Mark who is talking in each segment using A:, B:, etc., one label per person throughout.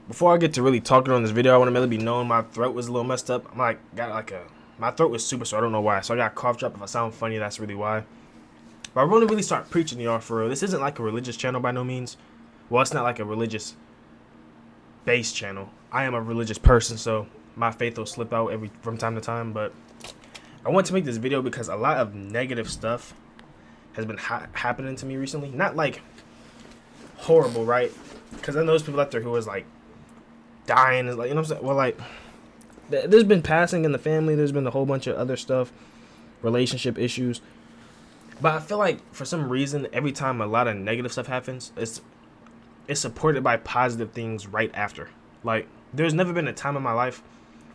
A: Before I get to really talking on this video, I want to merely be known my throat was a little messed up. My throat was super sore. I don't know why. So I got a cough drop. If I sound funny, that's really why. But I want to really start preaching y'all for real. This isn't like a religious channel by no means. Well, it's not like a religious based channel. I am a religious person, so my faith will slip out from time to time. But I want to make this video because a lot of negative stuff has been happening to me recently. Not like horrible, right? Because I know there's people out there who is like dying, is like, you know what I'm saying? Well, like, there's been passing in the family. There's been a whole bunch of other stuff, relationship issues. But I feel like for some reason, every time a lot of negative stuff happens, it's supported by positive things right after. Like, there's never been a time in my life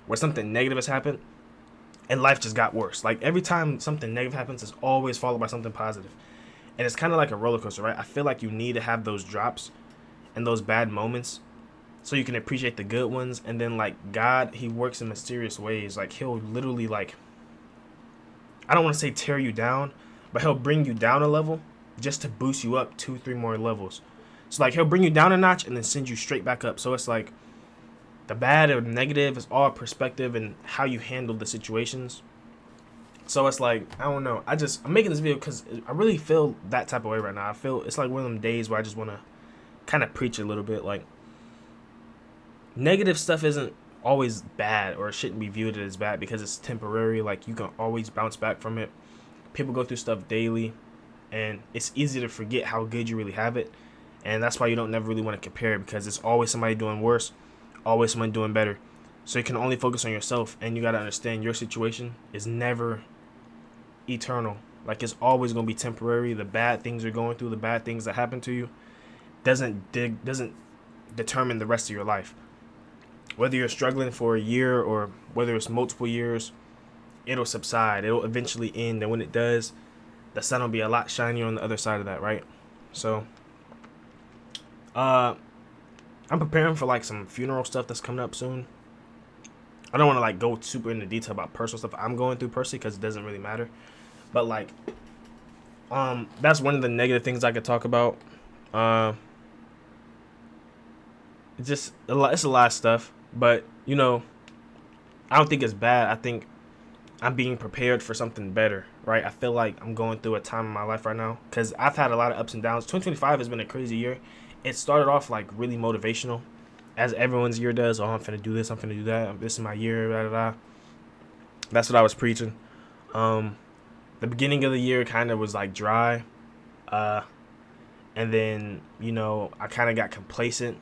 A: where something negative has happened and life just got worse. Like, every time something negative happens, it's always followed by something positive. And it's kind of like a roller coaster, right? I feel like you need to have those drops and those bad moments so you can appreciate the good ones. And then, like, God, he works in mysterious ways. Like, he'll literally, like, I don't want to say tear you down, but he'll bring you down a level just to boost you up 2-3 more levels. So, like, he'll bring you down a notch and then send you straight back up. So it's like the bad or negative is all perspective and how you handle the situations. So it's like, I don't know. I'm making this video because I really feel that type of way right now. I feel it's like one of them days where I just want to kind of preach a little bit. Like, negative stuff isn't always bad, or it shouldn't be viewed as bad because it's temporary. Like, you can always bounce back from it. People go through stuff daily, and it's easy to forget how good you really have it. And that's why you don't never really want to compare it, because it's always somebody doing worse, always someone doing better. So you can only focus on yourself, and you got to understand your situation is never eternal. Like, it's always going to be temporary. The bad things you're going through, the bad things that happen to you doesn't determine the rest of your life. Whether you're struggling for a year or whether it's multiple years, it'll subside. It'll eventually end, and when it does, the sun will be a lot shinier on the other side of that, right? So I'm preparing for like some funeral stuff that's coming up soon. I don't want to like go super into detail about personal stuff I'm going through personally, because it doesn't really matter. But like, that's one of the negative things I could talk about. It's a lot of stuff, but you know, I don't think it's bad. I think I'm being prepared for something better, right? I feel like I'm going through a time in my life right now because I've had a lot of ups and downs. 2025 has been a crazy year. It started off like really motivational, as everyone's year does. Oh, I'm finna do this, I'm finna do that. This is my year, da da da. That's what I was preaching. The beginning of the year kind of was like dry, and then, you know, I kind of got complacent.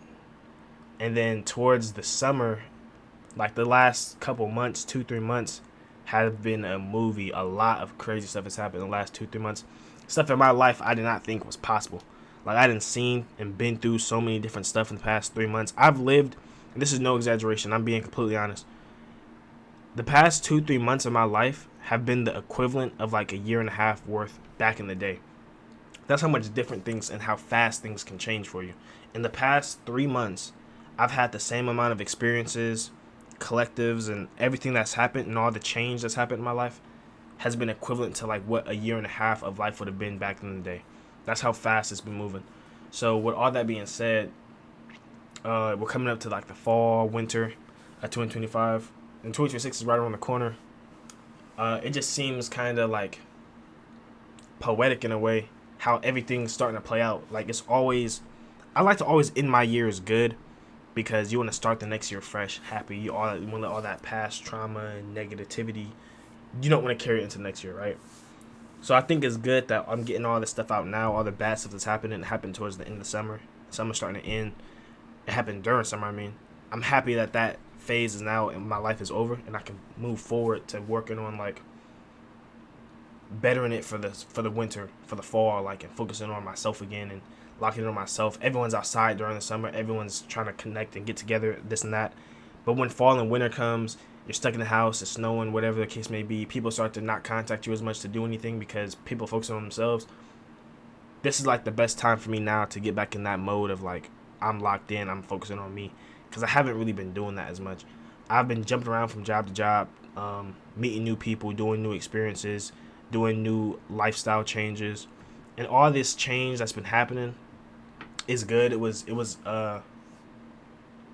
A: And then towards the summer, like the last couple months, 2-3 months, have been a movie. A lot of crazy stuff has happened in the last 2-3 months. Stuff in my life I did not think was possible. Like, I didn't seen and been through so many different stuff in the past 3 months. I've lived, and this is no exaggeration, I'm being completely honest. The past 2-3 months of my life have been the equivalent of like a year and a half worth back in the day. That's how much different things and how fast things can change for you. In the past 3 months, I've had the same amount of experiences, collectives, and everything that's happened, and all the change that's happened in my life has been equivalent to like what a year and a half of life would have been back in the day. That's how fast it's been moving. So with all that being said, we're coming up to like the fall, winter of 2025, and 2026 is right around the corner. It just seems kind of like poetic in a way how everything's starting to play out. Like, it's always, I like to always end my years good, because you want to start the next year fresh, happy. You want to let all that past trauma and negativity, you don't want to carry it into next year, right? So I think it's good that I'm getting all this stuff out now, all the bad stuff that's happening. It happened towards the end of the summer. Summer's starting to end. It happened during summer, I mean. I'm happy that that phase is now and my life is over, and I can move forward to working on like bettering it for the winter, for the fall, like, and focusing on myself again and locking in on myself. Everyone's outside during the summer. Everyone's trying to connect and get together, this and that. But when fall and winter comes, you're stuck in the house, it's snowing, whatever the case may be. People start to not contact you as much to do anything because people focus on themselves. This is like the best time for me now to get back in that mode of like, I'm locked in, I'm focusing on me, because I haven't really been doing that as much. I've been jumping around from job to job, meeting new people, doing new experiences, doing new lifestyle changes, and all this change that's been happening is good. It was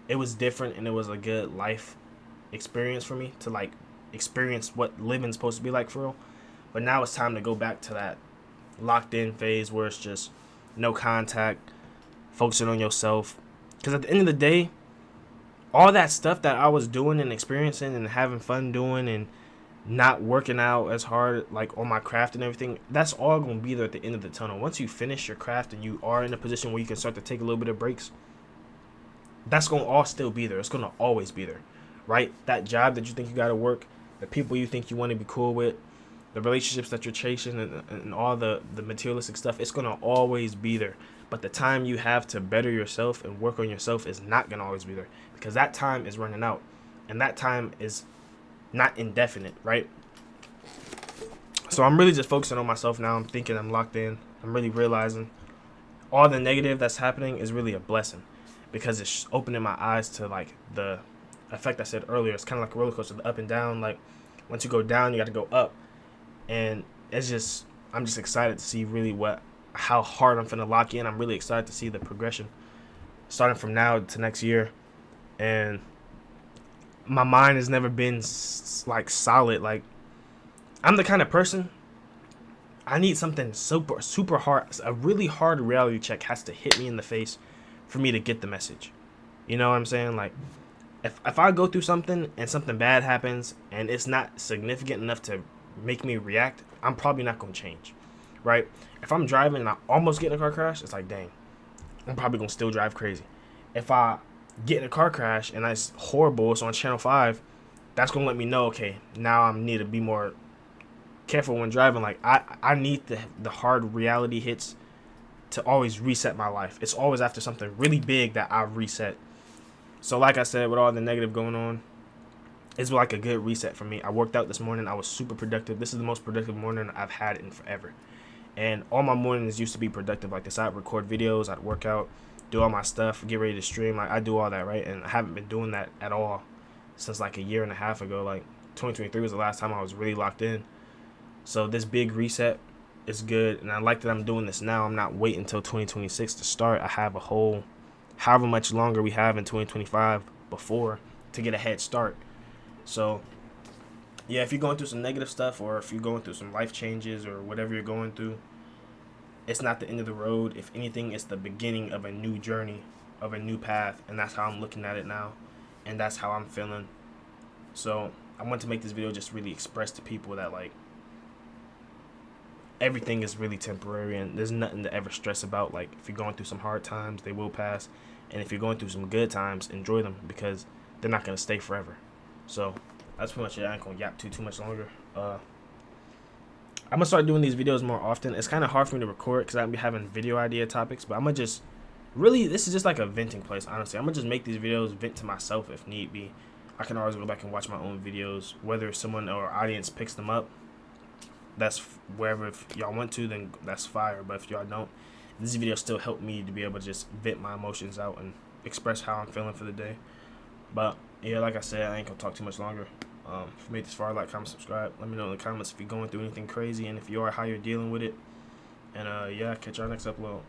A: it was different and it was a good life experience for me to like experience what living's supposed to be like for real. But now it's time to go back to that locked in phase where it's just no contact, focusing on yourself. Because at the end of the day, all that stuff that I was doing and experiencing and having fun doing and not working out as hard like on my craft and everything, that's all gonna be there at the end of the tunnel. Once you finish your craft and you are in a position where you can start to take a little bit of breaks, that's gonna all still be there. It's gonna always be there, right? That job that you think you gotta work, the people you think you want to be cool with, the relationships that you're chasing, and all the materialistic stuff, it's gonna always be there. But the time you have to better yourself and work on yourself is not gonna always be there, because that time is running out, and that time is not indefinite, right? So I'm really just focusing on myself now. I'm thinking I'm locked in. I'm really realizing all the negative that's happening is really a blessing, because it's opening my eyes to like the effect I said earlier. It's kind of like a roller coaster, the up and down. Like once you go down, you got to go up, and it's just I'm just excited to see really how hard I'm finna lock in. I'm really excited to see the progression starting from now to next year, and my mind has never been like solid. Like I'm the kind of person, I need something super hard. A really hard reality check has to hit me in the face for me to get the message. You know what I'm saying? Like if I go through something and something bad happens and it's not significant enough to make me react, I'm probably not gonna change, right? If I'm driving and I almost get in a car crash, it's like, dang, I'm probably gonna still drive crazy. If I get in a car crash and it's horrible, it's on Channel 5, that's gonna let me know, okay, now I need to be more careful when driving. Like I need the hard reality hits to always reset my life. It's always after something really big that I reset. So like I said, with all the negative going on, it's like a good reset for me. I worked out this morning. I was super productive. This is the most productive morning I've had in forever. And all my mornings used to be productive like this. I'd record videos, I'd work out, do all my stuff, get ready to stream. Like I do all that, right? And I haven't been doing that at all since like a year and a half ago. Like 2023 was the last time I was really locked in. So this big reset is good, and I like that I'm doing this now. I'm not waiting until 2026 to start. I have a whole, however much longer we have in 2025 before to get a head start. So yeah, if you're going through some negative stuff, or if you're going through some life changes or whatever you're going through, it's not the end of the road. If anything, it's the beginning of a new journey, of a new path, and that's how I'm looking at it now, and that's how I'm feeling. So I want to make this video just really express to people that like everything is really temporary and there's nothing to ever stress about. Like if you're going through some hard times, they will pass, and if you're going through some good times, enjoy them, because they're not going to stay forever. So that's pretty much it. I ain't gonna yap too much longer. I'm gonna start doing these videos more often. It's kind of hard for me to record because I'm be having video idea topics, but I'm gonna just really, this is just like a venting place, honestly. I'm gonna just make these videos, vent to myself if need be. I can always go back and watch my own videos, whether someone or audience picks them up. That's wherever. If y'all want to, then that's fire. But if y'all don't, this video still helped me to be able to just vent my emotions out and express how I'm feeling for the day. But yeah, like I said, I ain't gonna talk too much longer. If you made this far, like, comment, subscribe. Let me know in the comments if you're going through anything crazy, and if you are, how you're dealing with it. And yeah, catch y'all next upload.